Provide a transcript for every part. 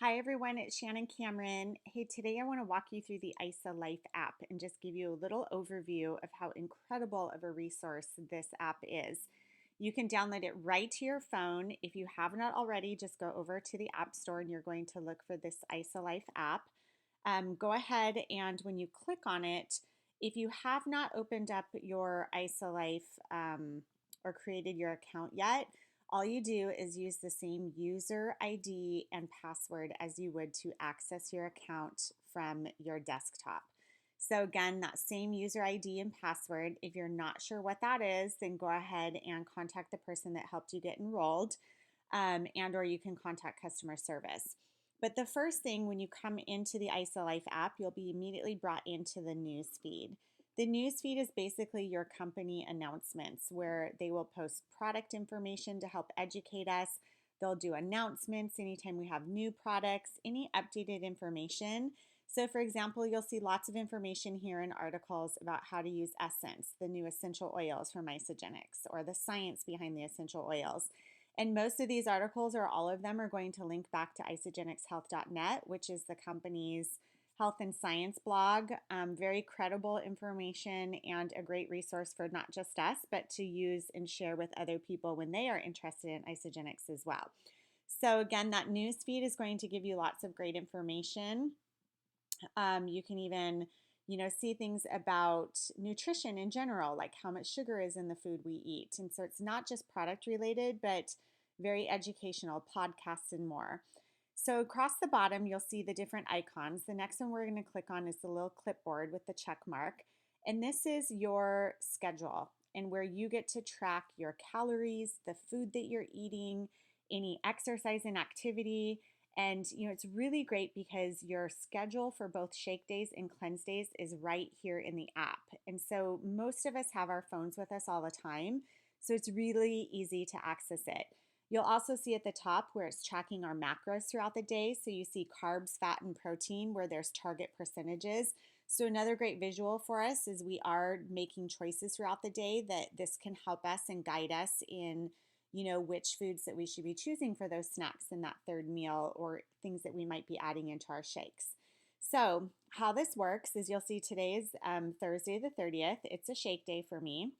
Hi everyone, it's Shannon Cameron. Hey, today I want to walk you through the IsaLife app and just give you a little overview of how incredible of a resource this app is. You can download it right to your phone. If you have not already, just go over to the App Store and you're going to look for this IsaLife app. Go ahead and when you click on it, if you have not opened up your IsaLife or created your account yet, all you do is use the same user ID and password as you would to access your account from your desktop. So again, that same user ID and password. If you're not sure what that is, then go ahead and contact the person that helped you get enrolled, and or you can contact customer service. But the first thing when you come into the IsaLife app, you'll be immediately brought into the news feed. The news feed is basically your company announcements where they will post product information to help educate us. They'll do announcements anytime we have new products, any updated information. So, for example, you'll see lots of information here in articles about how to use Essence, the new essential oils from Isagenix, or the science behind the essential oils. And most of these articles, or all of them, are going to link back to isagenixhealth.net, which is the company's health and science blog. Very credible information and a great resource for not just us, but to use and share with other people when they are interested in Isagenix as well. So again, that news feed is going to give you lots of great information. You can even see things about nutrition in general, like how much sugar is in the food we eat. And so it's not just product related, but very educational, podcasts and more. So across the bottom, you'll see the different icons. The next one we're going to click on is the little clipboard with the check mark. And this is your schedule and where you get to track your calories, the food that you're eating, any exercise and activity. And it's really great because your schedule for both shake days and cleanse days is right here in the app. And so most of us have our phones with us all the time. So it's really easy to access it. You'll also see at the top where it's tracking our macros throughout the day. So you see carbs, fat, and protein where there's target percentages. So another great visual for us is we are making choices throughout the day that this can help us and guide us in which foods that we should be choosing for those snacks in that third meal or things that we might be adding into our shakes. So how this works is you'll see today's Thursday the 30th. It's a shake day for me.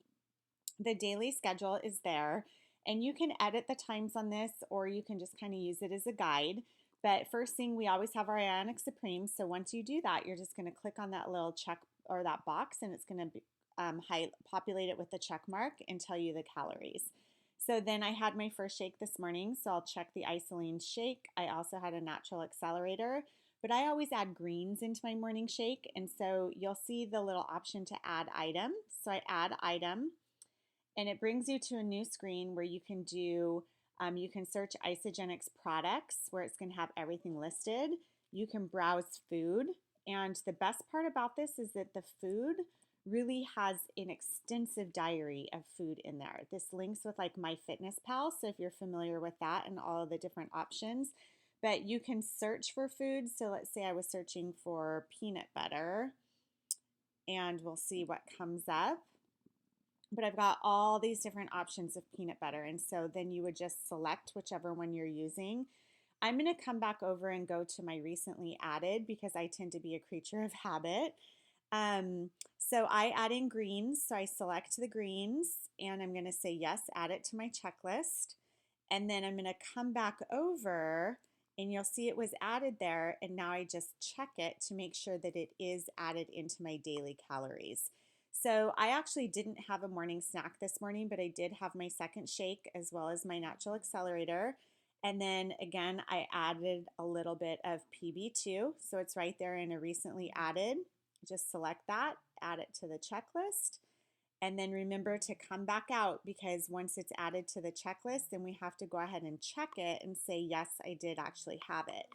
The daily schedule is there and you can edit the times on this or you can just kind of use it as a guide. But first thing, we always have our Ionic Supreme. So once you do that, you're just going to click on that little check or that box and it's going to populate it with the check mark and tell you the calories. So then I had my first shake this morning, so I'll check the Isoline shake. I also had a natural accelerator, but I always add greens into my morning shake, and so you'll see the little option to add item. So I add item, and it brings you to a new screen where you can you can search Isagenix products, where it's going to have everything listed. You can browse food, and the best part about this is that the food really has an extensive diary of food in there. This links with like MyFitnessPal, so if you're familiar with that and all of the different options, but you can search for food. So let's say I was searching for peanut butter and we'll see what comes up. But I've got all these different options of peanut butter, and so then you would just select whichever one you're using. I'm going to come back over and go to my recently added because I tend to be a creature of habit. So I add in greens. So I select the greens and I'm going to say yes, add it to my checklist. And then I'm going to come back over and you'll see it was added there. And now I just check it to make sure that it is added into my daily calories. So I actually didn't have a morning snack this morning, but I did have my second shake as well as my natural accelerator. And then again, I added a little bit of PB2. So it's right there in a recently added. Just select that, add it to the checklist, and then remember to come back out because once it's added to the checklist, then we have to go ahead and check it and say, yes, I did actually have it.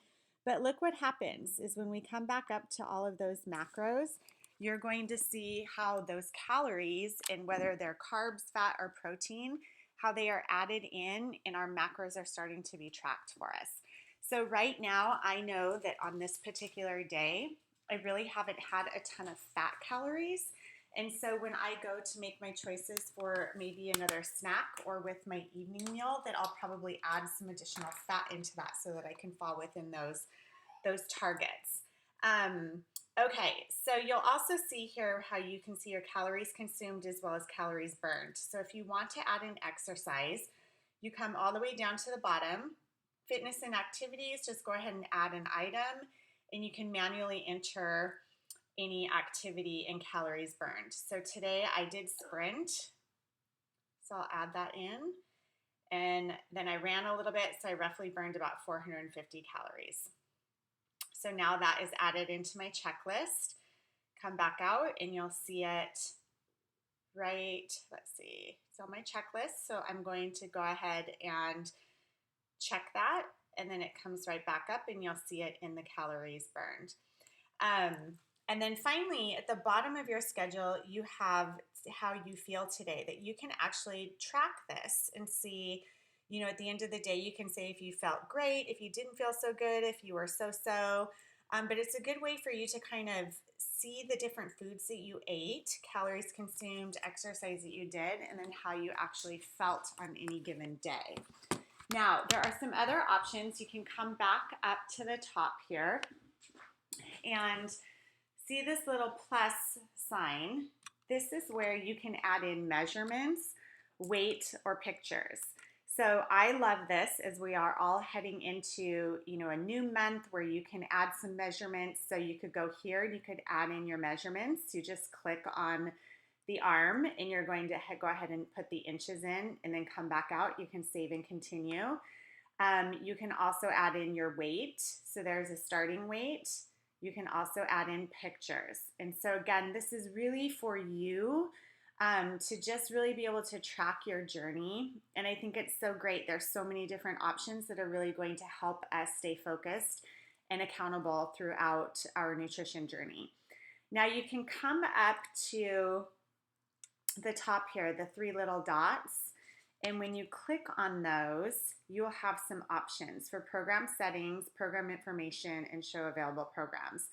But look what happens is when we come back up to all of those macros, you're going to see how those calories and whether they're carbs, fat, or protein, how they are added in and our macros are starting to be tracked for us. So right now, I know that on this particular day, I really haven't had a ton of fat calories. And so when I go to make my choices for maybe another snack or with my evening meal, that I'll probably add some additional fat into that so that I can fall within those targets. Okay, so you'll also see here how you can see your calories consumed as well as calories burned. So if you want to add an exercise, you come all the way down to the bottom. Fitness and activities, just go ahead and add an item, and you can manually enter any activity and calories burned. So today I did sprint, so I'll add that in. And then I ran a little bit, so I roughly burned about 450 calories. So now that is added into my checklist. Come back out and you'll see it right, let's see, it's on my checklist. So I'm going to go ahead and check that, and then it comes right back up and you'll see it in the calories burned. And then finally, at the bottom of your schedule, you have how you feel today, that you can actually track this and see, you know, at the end of the day, you can say if you felt great, if you didn't feel so good, if you were so-so. But it's a good way for you to kind of see the different foods that you ate, calories consumed, exercise that you did, and then how you actually felt on any given day. Now, there are some other options. You can come back up to the top here and see this little plus sign. This is where you can add in measurements, weight, or pictures. So I love this as we are all heading into, you know, a new month where you can add some measurements. So you could go here and you could add in your measurements. You just click on the arm and you're going to go ahead and put the inches in and then come back out. You can save and continue. You can also add in your weight. So there's a starting weight. You can also add in pictures. And so again, this is really for you to just really be able to track your journey. And I think it's so great. There's so many different options that are really going to help us stay focused and accountable throughout our nutrition journey. Now you can come up to the top here, the three little dots. And when you click on those, you'll have some options for program settings, program information, and show available programs.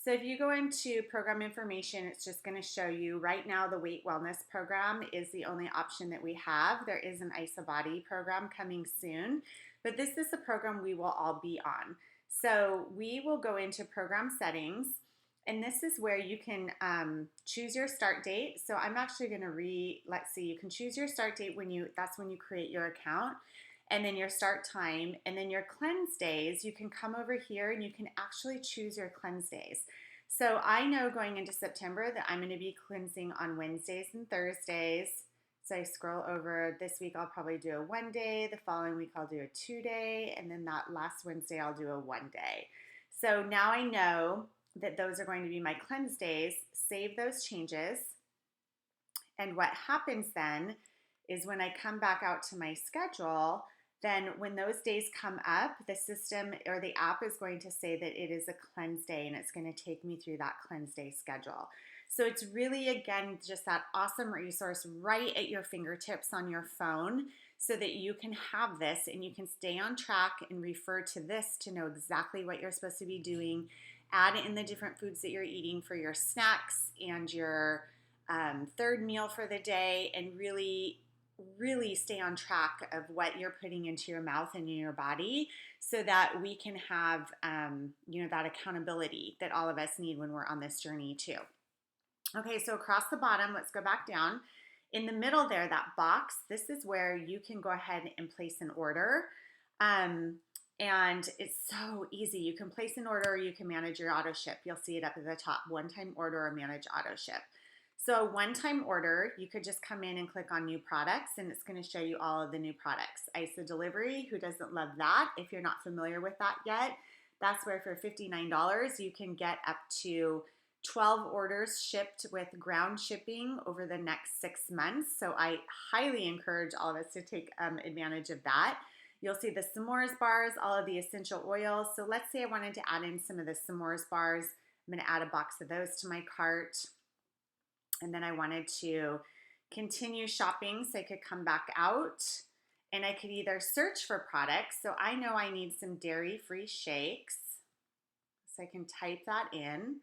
So if you go into program information, it's just going to show you right now the weight wellness program is the only option that we have. There is an IsaBody program coming soon, but this is a program we will all be on. So we will go into program settings, and this is where you can choose your start date. So I'm actually going to let's see, you can choose your start date that's when you create your account, and then your start time, and then your cleanse days. You can come over here and you can actually choose your cleanse days. So I know going into September that I'm going to be cleansing on Wednesdays and Thursdays. So I scroll over, this week I'll probably do a 1 day, the following week I'll do a 2 day, and then that last Wednesday I'll do a 1 day. So now I know that those are going to be my cleanse days. Save those changes. And what happens then is when I come back out to my schedule, then when those days come up, the system or the app is going to say that it is a cleanse day, and it's going to take me through that cleanse day schedule. So it's really, again, just that awesome resource right at your fingertips on your phone so that you can have this and you can stay on track and refer to this to know exactly what you're supposed to be doing. Add in the different foods that you're eating for your snacks and your third meal for the day, and really stay on track of what you're putting into your mouth and in your body so that we can have that accountability that all of us need when we're on this journey too. Okay, so across the bottom, let's go back down. In the middle there, that box, this is where you can go ahead and place an order. And it's so easy. You can place an order, you can manage your auto ship. You'll see it up at the top, one-time order or manage auto ship. So one-time order, you could just come in and click on new products, and it's going to show you all of the new products. Isa Delivery, who doesn't love that? If you're not familiar with that yet, that's where for $59, you can get up to 12 orders shipped with ground shipping over the next 6 months. So I highly encourage all of us to take advantage of that. You'll see the s'mores bars, all of the essential oils. So let's say I wanted to add in some of the s'mores bars. I'm going to add a box of those to my cart. And then I wanted to continue shopping so I could come back out, and I could either search for products. So I know I need some dairy-free shakes. So I can type that in.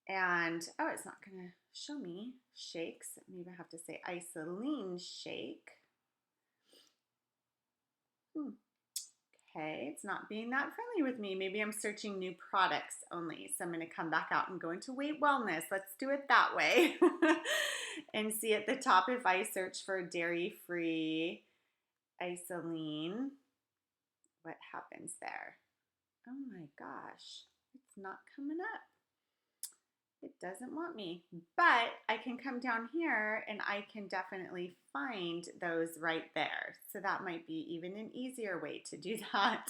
And, oh, it's not going to show me shakes. Maybe I have to say IsaLife shake. Okay, it's not being that friendly with me. Maybe I'm searching new products only. So I'm going to come back out and go into weight wellness. Let's do it that way. And see at the top if I search for dairy-free IsaLife, what happens there? Oh my gosh, it's not coming up. It doesn't want me, but I can come down here and I can definitely find those right there. So that might be even an easier way to do that.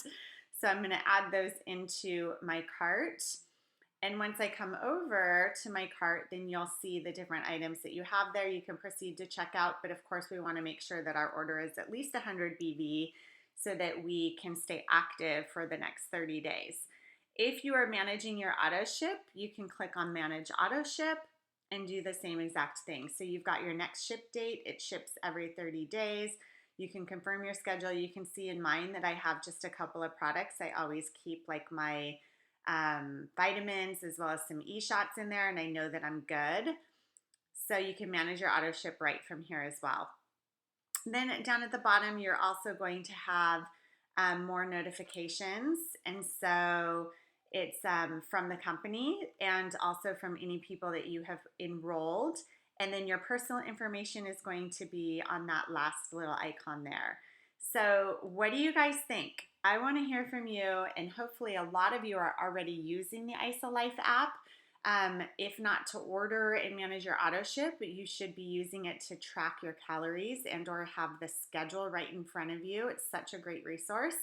So I'm gonna add those into my cart. And once I come over to my cart, then you'll see the different items that you have there. You can proceed to check out, but of course we wanna make sure that our order is at least 100 BV so that we can stay active for the next 30 days. If you are managing your auto ship, you can click on manage auto ship and do the same exact thing. So you've got your next ship date. It ships every 30 days. You can confirm your schedule. You can see in mine that I have just a couple of products. I always keep like my vitamins as well as some e-shots in there, and I know that I'm good. So you can manage your auto ship right from here as well. Then down at the bottom, you're also going to have more notifications. And so it's from the company and also from any people that you have enrolled. And then your personal information is going to be on that last little icon there. So what do you guys think? I want to hear from you, and hopefully a lot of you are already using the IsaLife app. If not to order and manage your auto ship, but you should be using it to track your calories and or have the schedule right in front of you. It's such a great resource.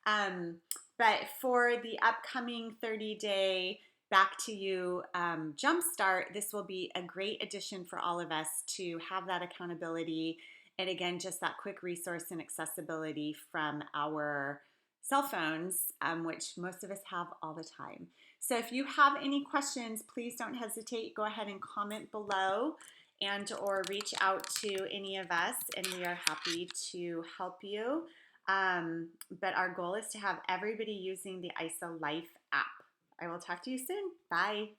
But for the upcoming 30-day back to you jumpstart, this will be a great addition for all of us to have that accountability. And again, just that quick resource and accessibility from our cell phones, which most of us have all the time. So if you have any questions, please don't hesitate. Go ahead and comment below and or reach out to any of us, and we are happy to help you. But our goal is to have everybody using the IsaLife app. I will talk to you soon. Bye.